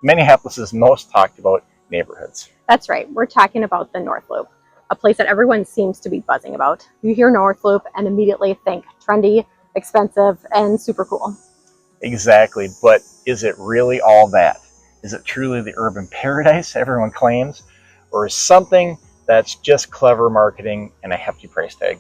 Minneapolis's most talked about neighborhoods. That's right, we're talking about the North Loop, a place that everyone seems to be buzzing about. You hear North Loop and immediately think trendy, expensive, and super cool. Exactly, but is it really all that? Is it truly the urban paradise everyone claims? Or is something that's just clever marketing and a hefty price tag?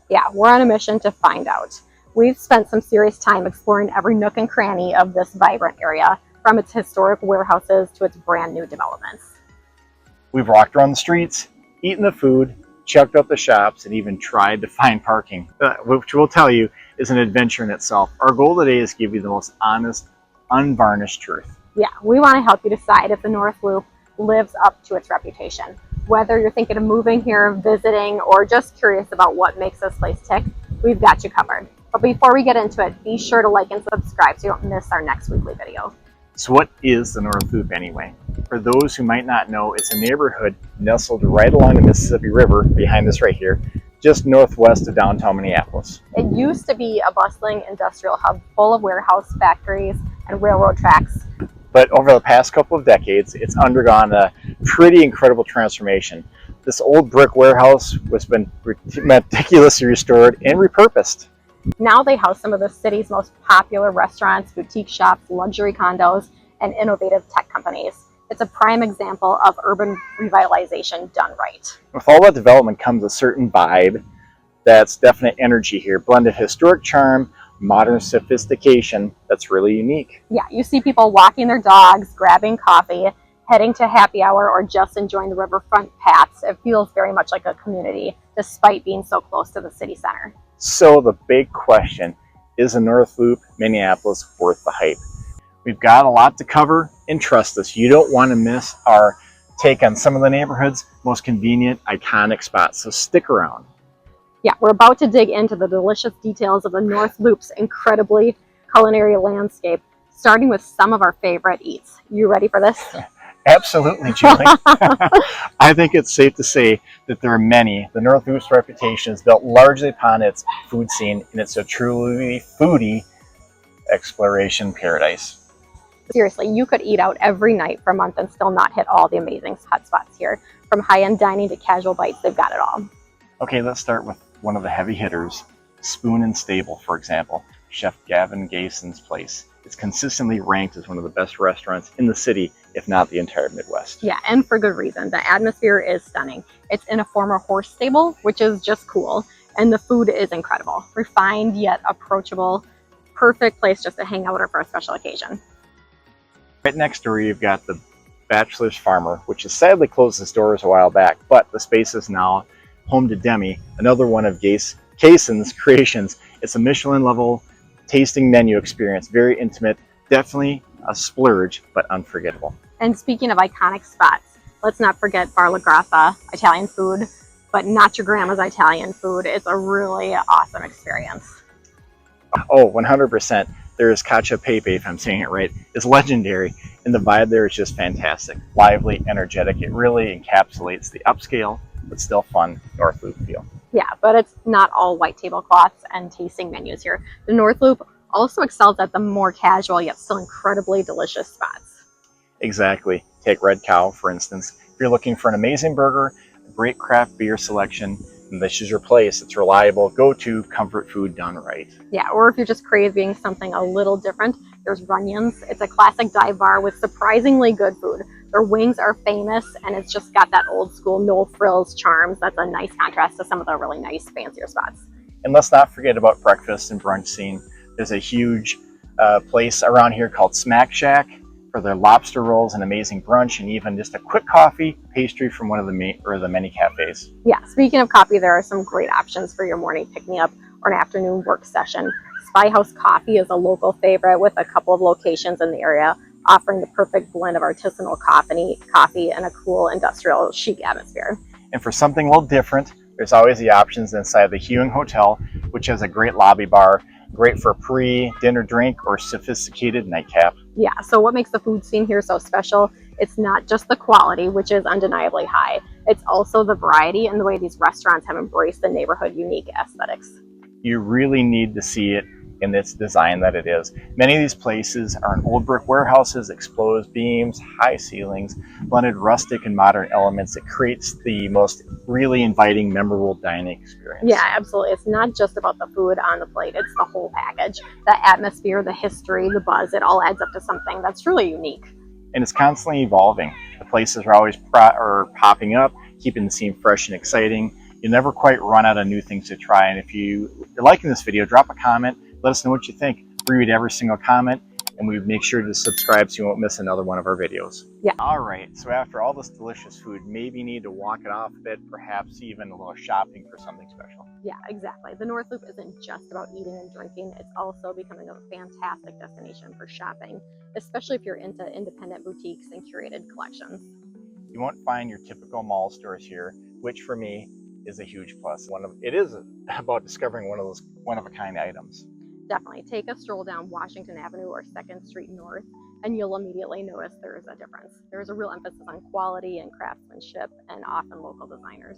Yeah, we're on a mission to find out. We've spent some serious time exploring every nook and cranny of this vibrant area, from its historic warehouses to its brand new developments. We've walked around the streets, eaten the food, checked out the shops, and even tried to find parking, which we'll tell you is an adventure in itself. Our goal today is to give you the most honest, unvarnished truth. Yeah, we want to help you decide if the North Loop lives up to its reputation. Whether you're thinking of moving here, visiting, or just curious about what makes this place tick, we've got you covered. But before we get into it, be sure to like and subscribe so you don't miss our next weekly video. So what is the North Loop anyway? For those who might not know, it's a neighborhood nestled right along the Mississippi River behind us right here, just northwest of downtown Minneapolis. It used to be a bustling industrial hub full of warehouse, factories, and railroad tracks. But over the past couple of decades, it's undergone a pretty incredible transformation. This old brick warehouse has been meticulously restored and repurposed. Now they house some of the city's most popular restaurants, boutique shops, luxury condos, and innovative tech companies. It's a prime example of urban revitalization done right. With all that development comes a certain vibe, that's definite energy here, blended historic charm, modern sophistication that's really unique. Yeah, you see people walking their dogs, grabbing coffee, heading to happy hour, or just enjoying the riverfront paths. It feels very much like a community, despite being so close to the city center. So the big question, is the North Loop Minneapolis worth the hype? We've got a lot to cover, and trust us, you don't want to miss our take on some of the neighborhood's most convenient, iconic spots, so stick around. Yeah, we're about to dig into the delicious details of the North Loop's incredibly culinary landscape, starting with some of our favorite eats. You ready for this? Absolutely, Julie. I think it's safe to say that there are many. The North Loop's reputation is built largely upon its food scene, and it's a truly foodie exploration paradise. Seriously, you could eat out every night for a month and still not hit all the amazing hot spots here. From high-end dining to casual bites, they've got it all. Okay, let's start with one of the heavy hitters, Spoon and Stable, for example, Chef Gavin Gayson's place. It's consistently ranked as one of the best restaurants in the city, if not the entire Midwest. Yeah, and for good reason. The atmosphere is stunning. It's in a former horse stable, which is just cool, and the food is incredible. Refined yet approachable. Perfect place just to hang out for a special occasion. Right next door, you've got the Bachelor's Farmer, which has sadly closed its doors a while back, but the space is now home to Demi, another one of Gayson's creations. It's a Michelin-level tasting menu experience, very intimate, definitely a splurge, but unforgettable. And speaking of iconic spots, let's not forget Bar La Grappa, Italian food, but not your grandma's Italian food. It's a really awesome experience. Oh, 100%. There's Cacio e Pepe, if I'm saying it right. It's legendary, and the vibe there is just fantastic. Lively, energetic. It really encapsulates the upscale, but still fun North Loop feel. Yeah, but it's not all white tablecloths and tasting menus here. The North Loop also excels at the more casual yet still incredibly delicious spots. Exactly. Take Red Cow, for instance. If you're looking for an amazing burger, a great craft beer selection, and this is your place. It's reliable, go-to comfort food done right. Yeah, or if you're just craving something a little different, there's Runyon's. It's a classic dive bar with surprisingly good food. Their wings are famous, and it's just got that old school no frills charms. That's a nice contrast to some of the really nice fancier spots. And let's not forget about breakfast and brunch scene. There's a huge place around here called Smack Shack for their lobster rolls and amazing brunch, and even just a quick coffee pastry from one of the many cafes. Yeah, speaking of coffee, there are some great options for your morning pick-me-up or an afternoon work session. Spy House Coffee is a local favorite with a couple of locations in the area, offering the perfect blend of artisanal coffee and a cool industrial chic atmosphere. And for something a little different, there's always the options inside the Hewing Hotel, which has a great lobby bar, great for pre-dinner drink or sophisticated nightcap. Yeah, so what makes the food scene here so special? It's not just the quality, which is undeniably high. It's also the variety and the way these restaurants have embraced the neighborhood unique aesthetics. You really need to see it in its design that it is. Many of these places are in old brick warehouses, exposed beams, high ceilings, blended rustic and modern elements that creates the most really inviting, memorable dining experience. Yeah, absolutely. It's not just about the food on the plate, it's the whole package. The atmosphere, the history, the buzz, it all adds up to something that's truly unique. And it's constantly evolving. The places are always popping up, keeping the scene fresh and exciting. You'll never quite run out of new things to try. And if you're liking this video, drop a comment. Let us know what you think. We read every single comment, and we make sure to subscribe so you won't miss another one of our videos. Yeah. All right, so after all this delicious food, maybe you need to walk it off a bit, perhaps even a little shopping for something special. Yeah, exactly. The North Loop isn't just about eating and drinking. It's also becoming a fantastic destination for shopping, especially if you're into independent boutiques and curated collections. You won't find your typical mall stores here, which for me is a huge plus. It is about discovering one of those one-of-a-kind items. Definitely take a stroll down Washington Avenue or 2nd Street North, and you'll immediately notice there is a difference. There's a real emphasis on quality and craftsmanship, and often local designers.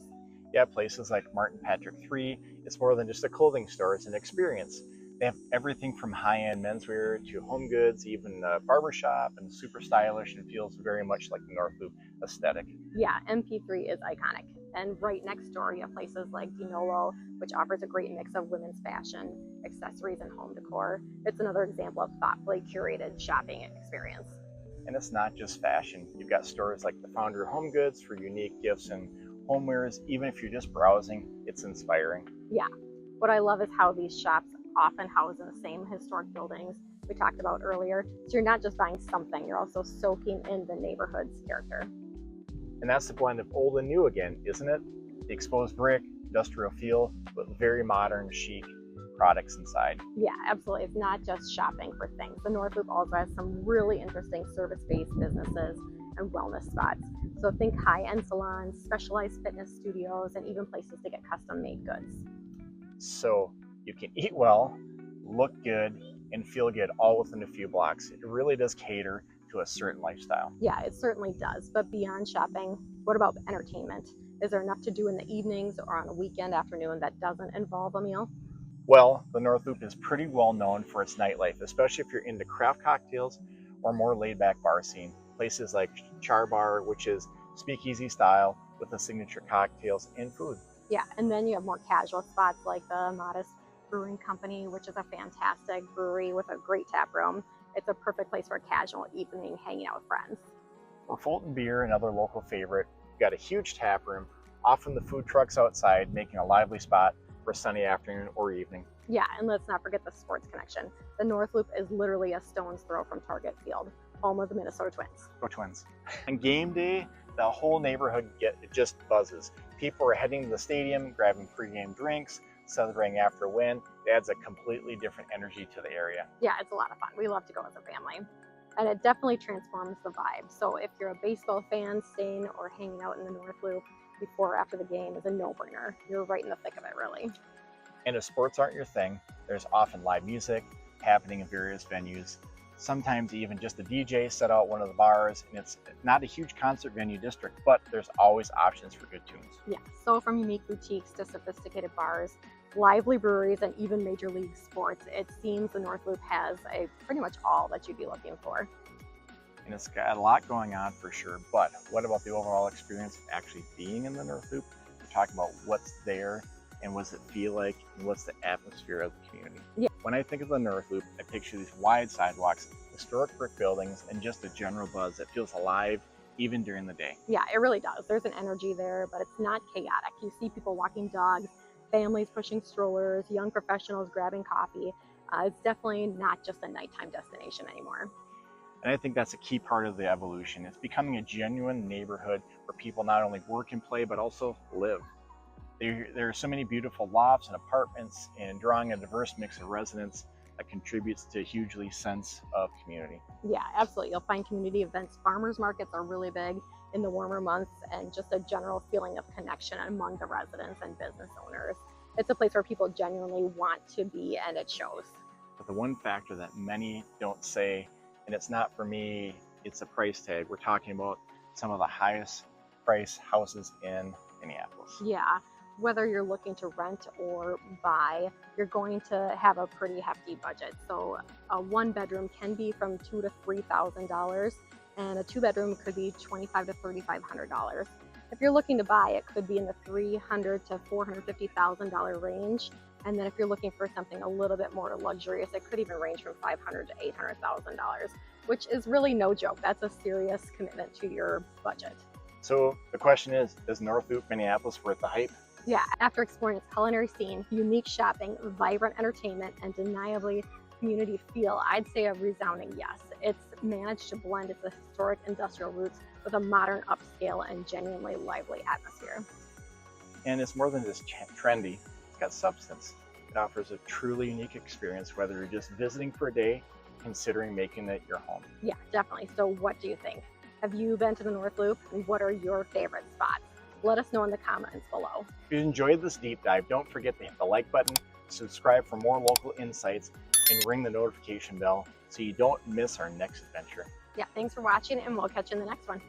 Yeah, places like Martin Patrick 3, it's more than just a clothing store, it's an experience. They have everything from high-end menswear to home goods, even a barbershop, and super stylish, and feels very much like the North Loop aesthetic. Yeah, MP3 is iconic. And right next door, you have places like Dinolo, which offers a great mix of women's fashion, accessories, and home decor. It's another example of thoughtfully curated shopping experience. And it's not just fashion. You've got stores like the Founder Home Goods for unique gifts and homewares. Even if you're just browsing, it's inspiring. Yeah. What I love is how these shops often house in the same historic buildings we talked about earlier. So you're not just buying something, you're also soaking in the neighborhood's character. And that's the blend of old and new again, isn't it? The exposed brick, industrial feel, with very modern, chic products inside. Yeah, absolutely. It's not just shopping for things. The North Loop also has some really interesting service-based businesses and wellness spots. So think high-end salons, specialized fitness studios, and even places to get custom-made goods. So you can eat well, look good, and feel good all within a few blocks. It really does cater to a certain lifestyle. Yeah, it certainly does. But beyond shopping, what about entertainment? Is there enough to do in the evenings or on a weekend afternoon that doesn't involve a meal? Well, the North Loop is pretty well known for its nightlife, especially if you're into craft cocktails or more laid-back bar scene. Places like Char Bar, which is speakeasy style with the signature cocktails and food. Yeah, and then you have more casual spots like the Modest Brewing Company, which is a fantastic brewery with a great tap room. It's a perfect place for a casual evening hanging out with friends. For Fulton Beer, another local favorite, you've got a huge tap room, often the food trucks outside, making a lively spot for a sunny afternoon or evening. Yeah, and let's not forget the sports connection. The North Loop is literally a stone's throw from Target Field, home of the Minnesota Twins. Go Twins. On game day, the whole neighborhood it just buzzes. People are heading to the stadium, grabbing pregame drinks, celebrating after a win. It adds a completely different energy to the area. Yeah, it's a lot of fun. We love to go as a family. And it definitely transforms the vibe. So if you're a baseball fan, staying or hanging out in the North Loop before or after the game is a no-brainer. You're right in the thick of it, really. And if sports aren't your thing, there's often live music happening in various venues. Sometimes even just a DJ set out one of the bars, and it's not a huge concert venue district, but there's always options for good tunes. Yeah, so from unique boutiques to sophisticated bars, lively breweries, and even major league sports, it seems the North Loop has pretty much all that you'd be looking for. And it's got a lot going on for sure, but what about the overall experience of actually being in the North Loop? We're talking about what's there and what does it feel like and what's the atmosphere of the community. Yeah. When I think of the North Loop, I picture these wide sidewalks, historic brick buildings, and just a general buzz that feels alive even during the day. Yeah, it really does. There's an energy there, but it's not chaotic. You see people walking dogs, families pushing strollers, young professionals grabbing coffee. It's definitely not just a nighttime destination anymore. And I think that's a key part of the evolution. It's becoming a genuine neighborhood where people not only work and play, but also live. There are so many beautiful lofts and apartments, and drawing a diverse mix of residents that contributes to a hugely sense of community. Yeah, absolutely. You'll find community events. Farmers markets are really big in the warmer months, and just a general feeling of connection among the residents and business owners. It's a place where people genuinely want to be, and it shows. But the one factor that many don't say, and it's not for me, it's a price tag. We're talking about some of the highest price houses in Minneapolis. Yeah, whether you're looking to rent or buy, you're going to have a pretty hefty budget. So a 1-bedroom can be from $2,000 to $3,000, and a 2-bedroom could be $2,500 to $3,500. If you're looking to buy, it could be in the $300,000 to $450,000 range. And then if you're looking for something a little bit more luxurious, it could even range from $500,000 to $800,000, which is really no joke. That's a serious commitment to your budget. So the question is North Loop Minneapolis worth the hype? Yeah, after exploring its culinary scene, unique shopping, vibrant entertainment, and undeniably community feel, I'd say a resounding yes. It's managed to blend its historic industrial roots with a modern, upscale, and genuinely lively atmosphere. And it's more than just trendy, it's got substance. It offers a truly unique experience, whether you're just visiting for a day, considering making it your home. Yeah, definitely. So what do you think? Have you been to the North Loop? And what are your favorite spots? Let us know in the comments below. If you enjoyed this deep dive, don't forget to hit the like button, subscribe for more local insights, and ring the notification bell so you don't miss our next adventure. Yeah, thanks for watching, and we'll catch you in the next one.